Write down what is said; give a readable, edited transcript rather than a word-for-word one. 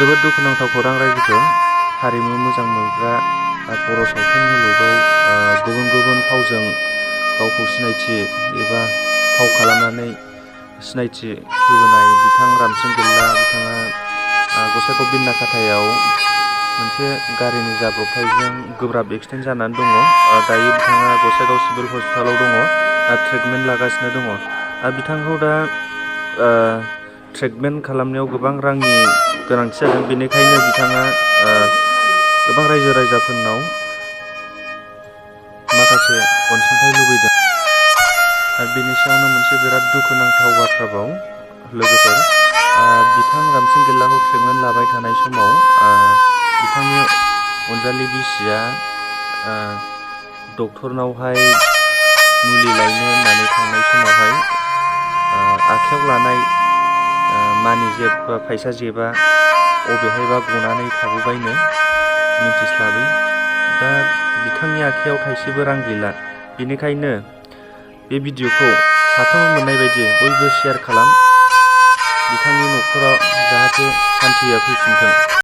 जोबोद दुखुनांथाव खौरां रायजोफोर। हारिमु मोजां मोनग्रा बर' सावथुन मुलुगाव गुबुन गुबुन फावजों गावखौ सिनायथि एबा फाव खालामनानै सिनायथि होबोनाय बिथां रामसिं गल्ला बिथाङा गसाइगाव बिन्नाखाथायाव मोनसे गारिनि जाब्रबथायजों गोब्राब एक्सिडेन्ट जानानै दङ। दायो बिथाङा गसाइगाव सिभिल हस्पिटालाव दङ, ट्रिटमेन्ट लागासिनो दङ। बिथांखौ दा ट्रिटमेन्ट खालामनायाव गोबां रांनि गोनांथि जादों, बेनिखायनो बिथाङा गोबां रायजो राजाफोरनाव माखासे अनसुंथाइ लुबैदों। आरो बेनि सायावनो मोनसे बिराद दुखुनांथाव बाथ्राबाव लोगोफोर, बिथां रामसिं गल्लाखौ ट्रिटमेन्ट लाबाय थानाय समाव बिथांनि अनजालि बिसिया डक्टरनावहाय मुलि लायनो होननानै थांनाय समावहाय आखाइयाव लानाय मानि जेब बा फैसा जेबा अबेहायबा गनानै थाबोबायनो मिन्थिस्लाबै। दा बिथांनि आखाइयाव थाइसेबो रां गैला। बेनिखायनो बे भिडिअखौ साफ्रोमबो मोननाय बायदि बयबो शेयार खालाम, बिथांनि न'खराव जाहाथे सान्थिया फैफिनथों।